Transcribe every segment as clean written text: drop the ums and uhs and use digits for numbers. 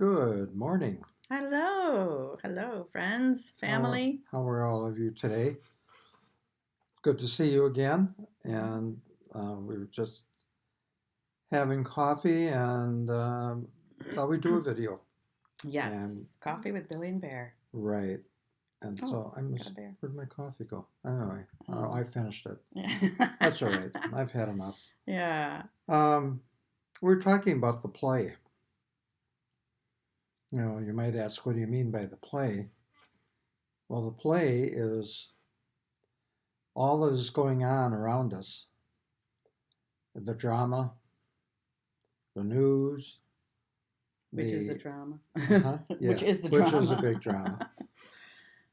Good morning. Hello, hello, friends, How, family. how are all of you today? Good to see you again. Yeah. And we were just having coffee and thought we'd do a video. And Yes, coffee with Billy and Bear. right. And Oh, so got a bear. where'd my coffee go? Anyway, Oh, I finished it. yeah. That's all right. I've had enough. Yeah. Um, we're talking about the play. You might ask, what do you mean by the play? Well, the play is all that is going on around us, the drama, the news, Which is the the drama? Which yeah, is the which is a drama? big drama.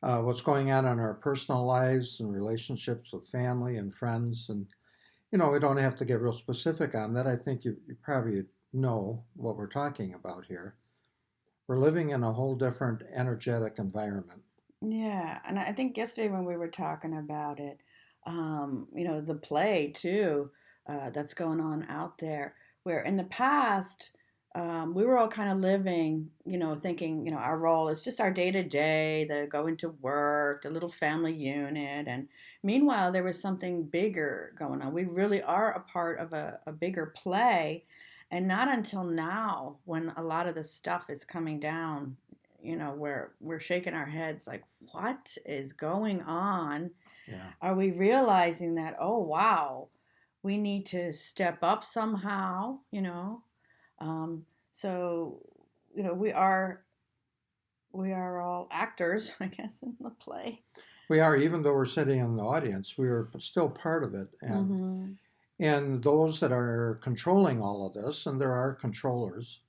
What's going on in our personal lives and relationships with family and friends, and we don't have to get real specific on that. I think you probably know what we're talking about here. We're living in a whole different energetic environment. Yeah, and I think yesterday when we were talking about it, the play too, that's going on out there, where in the past, we were all kind of living, thinking, our role is just our day to day, the going to work, the little family unit. And meanwhile, there was something bigger going on. We really are a part of a bigger play. And not until now, when a lot of the stuff is coming down, where we're shaking our heads like, what is going on? Yeah, Are we realizing that, oh, wow, we need to step up somehow, Um, so, we are all actors, I guess, in the play. we are. Even though we're sitting in the audience, we are still part of it, and Mm-hmm. and those that are controlling all of this, and there are controllers,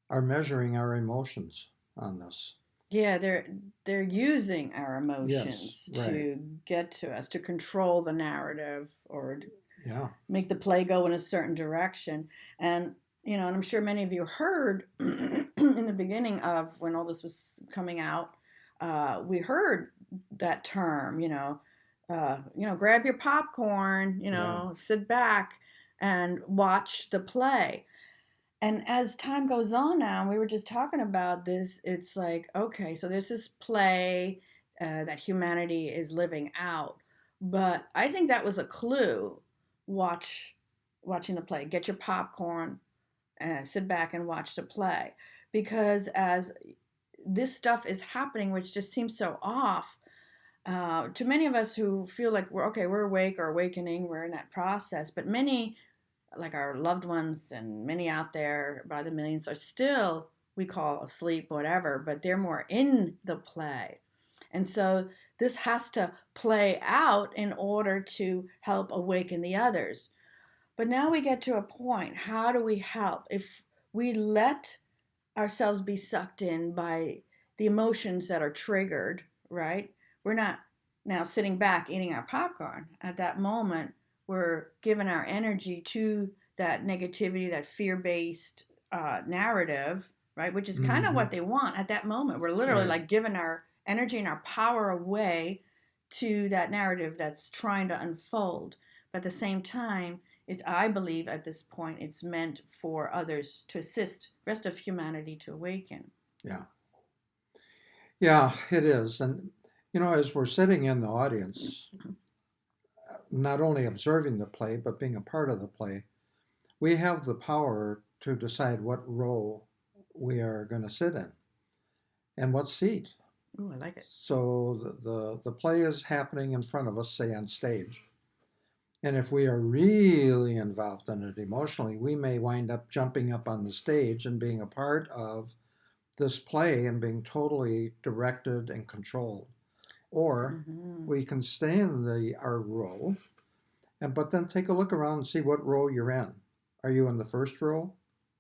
are measuring our emotions on this. Yeah, they're using our Yes, emotions right. to get to us, to control the narrative or Yeah. make the play go in a certain direction. And and I'm sure many of you heard in the beginning of when all this was coming out, we heard that term, grab your popcorn, Yeah. sit back and watch the play. And as time goes on now, we were just talking about this, it's like, okay, so this is play that humanity is living out. But I think that was a clue. Watch, watching the play. Get your popcorn, sit back and watch the play. Because as this stuff is happening, which just seems so off, to many of us who feel like we're okay, we're awake or awakening, we're in that process. But many, like our loved ones and many out there by the millions, are still, we call asleep, whatever, but they're more in the play. And so this has to play out in order to help awaken the others. But now we get to a point, how do we help? If we let ourselves be sucked in by the emotions that are triggered, right? We're not now sitting back eating our popcorn. At that moment, we're giving our energy to that negativity, that fear based narrative, right? Which is kind of Hmm. what they want at that moment. We're literally Right. like giving our energy and our power away to that narrative that's trying to unfold. But at the same time, it's, I believe at this point, it's meant for others to assist rest of humanity to awaken. Yeah. Yeah, it is. And, as we're sitting in the audience, not only observing the play, but being a part of the play, we have the power to decide what row we are going to sit in and what seat. Ooh, I like it. So the play is happening in front of us, say on stage. And if we are really involved in it emotionally, we may wind up jumping up on the stage and being a part of this play and being totally directed and controlled. Or Mm-hmm. we can stay in our row, but then take a look around and see what row you're in. Are you in the first row,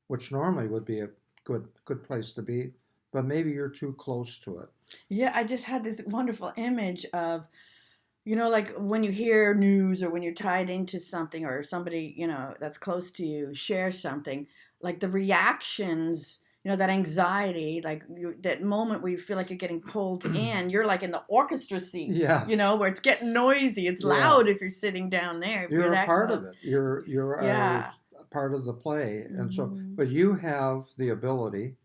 which normally would be a good place to be, but maybe you're too close to it. Yeah, I just had this wonderful image of, like when you hear news or when you're tied into something or somebody, that's close to you shares something, like the reactions, that anxiety, like that moment where you feel like you're getting pulled in, you're like in the orchestra seats, Yeah, where it's getting noisy, it's yeah. loud if you're sitting down there, if you're You're a that part of close. it. You are Yeah. a part of the play, and so Hmm. but you have the ability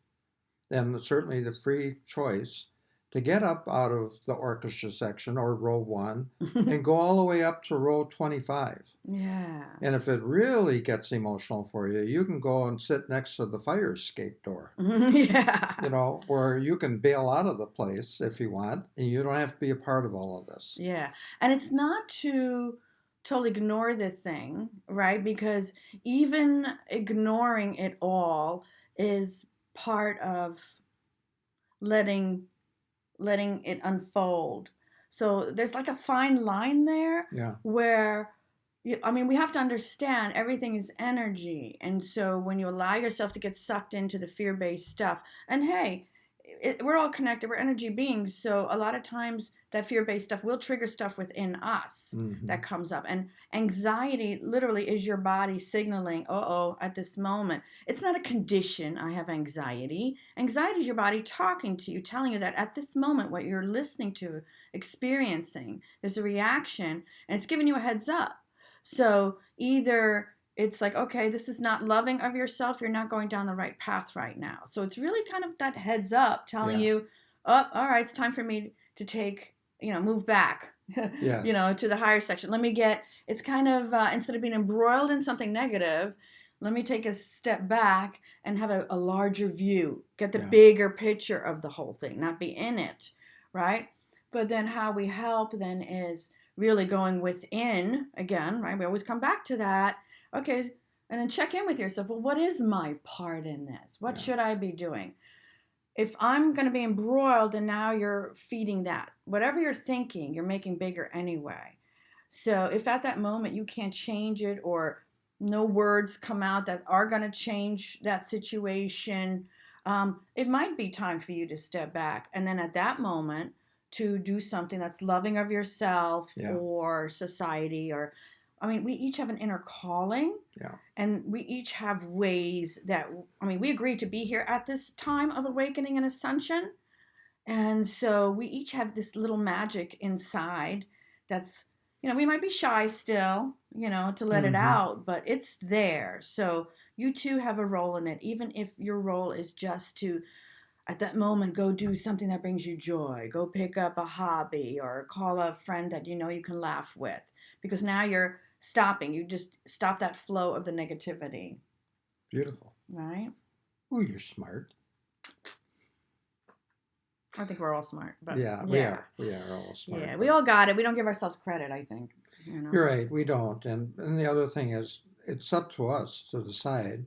then certainly the free choice to get up out of the orchestra section or row one and go all the way up to row 25. Yeah. And if it really gets emotional for you, you can go and sit next to the fire escape door, Yeah. where you can bail out of the place if you want, and you don't have to be a part of all of this. Yeah. And it's not to totally ignore the thing, right? Because even ignoring it all is part of letting letting it unfold. So there's like a fine line there Yeah. where I mean, we have to understand everything is energy. And so when you allow yourself to get sucked into the fear based stuff, and hey, we're all connected, we're energy beings. So a lot of times that fear based stuff will trigger stuff within us Mm-hmm. that comes up. And anxiety literally is your body signaling, oh, at this moment. It's not a condition, I have anxiety. Anxiety is your body talking to you, telling you that at this moment, what you're listening to, experiencing, there's a reaction, and it's giving you a heads up. So either it's like, okay, this is not loving of yourself. You're not going down the right path right now. So it's really kind of that heads up telling you, oh, all right, it's time for me to take, move back, Yeah. to the higher section. Let me it's kind of, instead of being embroiled in something negative, let me take a step back and have a larger view, get the Yeah. bigger picture of the whole thing, not be in it, right? But then how we help then is really going within again, right? We always come back to that. Okay, and then check in with yourself. Well, what is my part in this? What should I be doing? If I'm going to be embroiled and now you're feeding that, whatever you're thinking, you're making bigger anyway. So if at that moment you can't change it or no words come out that are going to change that situation, it might be time for you to step back. And then at that moment, to do something that's loving of yourself or society or I mean, we each have an inner calling. Yeah. And we each have ways that, I mean, we agreed to be here at this time of awakening and ascension. And so we each have this little magic inside that's, we might be shy still, to let it out, but it's there. So you too have a role in it, even if your role is just to, at that moment, go do something that brings you joy. Go pick up a hobby or call a friend that you can laugh with. Because now you're stopping. You just stop that flow of the negativity. Beautiful. Right? Oh, you're smart. I think we're all smart. But we are. We are all smart. Yeah, we all got it. We don't give ourselves credit, I think. You're right. We don't. And the other thing is, it's up to us to decide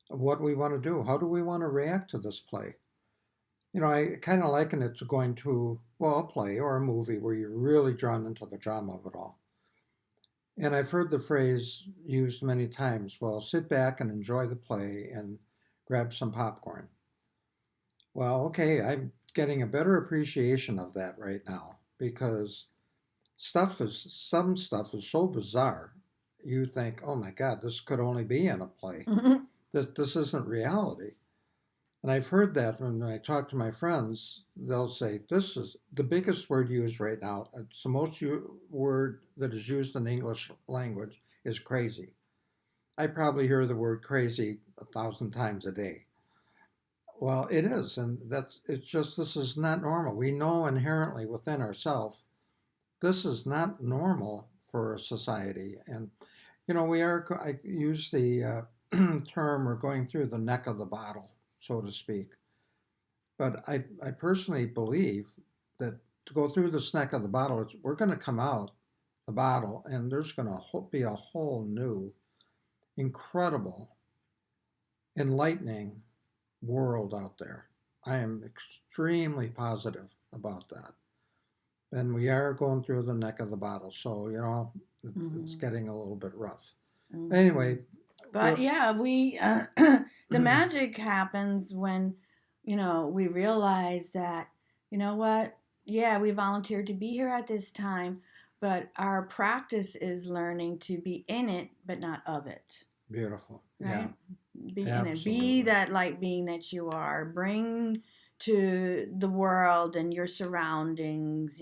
what we want to do. How do we want to react to this play? I kind of liken it to going to, a play or a movie where you're really drawn into the drama of it all. And I've heard the phrase used many times, well, sit back and enjoy the play and grab some popcorn. Well, okay, I'm getting a better appreciation of that right now because some stuff is so bizarre. You think, oh my God, this could only be in a play. Mm-hmm. This isn't reality. And I've heard that when I talk to my friends, they'll say, this is the biggest word used right now. It's the most word that is used in the English language is crazy. I probably hear the word crazy 1,000 times a day. Well, it is, and this is not normal. We know inherently within ourselves, this is not normal for a society. And, I use the term, we're going through the neck of the bottle, so to speak. But I personally believe that to go through this neck of the bottle, we're going to come out the bottle, and there's going to be a whole new, incredible, enlightening world out there. I am extremely positive about that. And we are going through the neck of the bottle, so it's getting a little bit rough. Mm-hmm. Anyway, but yeah, we the magic happens when we realize that what, yeah, we volunteered to be here at this time, but our practice is learning to be in it but not of it. Beautiful. Right? Yeah. Be in it. Be that light being that you are. Bring to the world and your surroundings.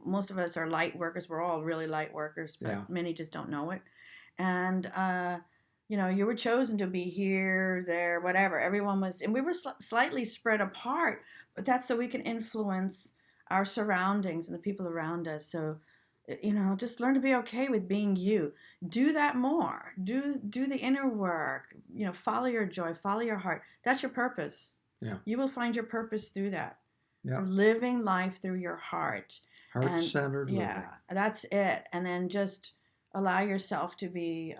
Most of us are light workers. We're all really light workers, but many just don't know it. And you were chosen to be here, there, whatever. Everyone was, and we were slightly spread apart, but that's so we can influence our surroundings and the people around us. So, just learn to be okay with being you. Do that more. Do the inner work. Follow your joy, follow your heart. That's your purpose. Yeah. You will find your purpose through that. Yeah. Through living life through your heart. Heart-centered living. Yeah, that's it. And then just allow yourself to be,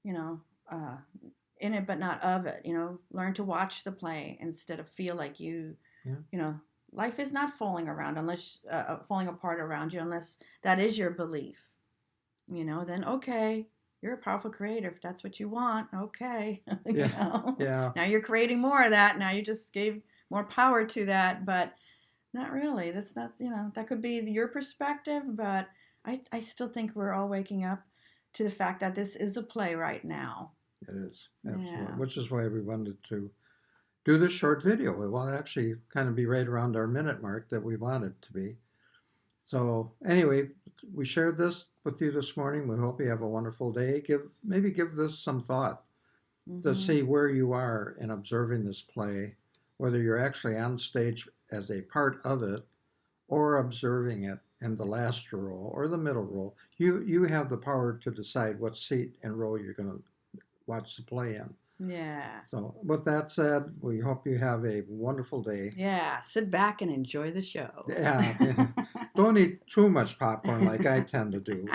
in it but not of it. Learn to watch the play instead of feel like life is not falling apart around you unless that is your belief. Then okay, you're a powerful creator if that's what you want. Okay, Yeah. Now you're creating more of that. Now you just gave more power to that, but not really. That's not, that could be your perspective, but I still think we're all waking up to the fact that this is a play right now. It is, absolutely. Yeah. Which is why we wanted to do this short video. It will actually kind of be right around our minute mark that we want it to be. So anyway, we shared this with you this morning. We hope you have a wonderful day. Maybe give this some thought to see where you are in observing this play, whether you're actually on stage as a part of it or observing it in the last row or the middle row. You have the power to decide what seat and row you're going to watch the play in. Yeah. So with that said, we hope you have a wonderful day. Yeah. Sit back and enjoy the show. Yeah. Don't eat too much popcorn like I tend to do.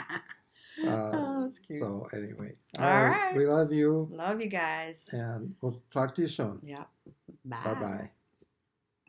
Oh, that's cute. So anyway. All right. We love you. Love you guys. And we'll talk to you soon. Yeah. Bye. Bye-bye.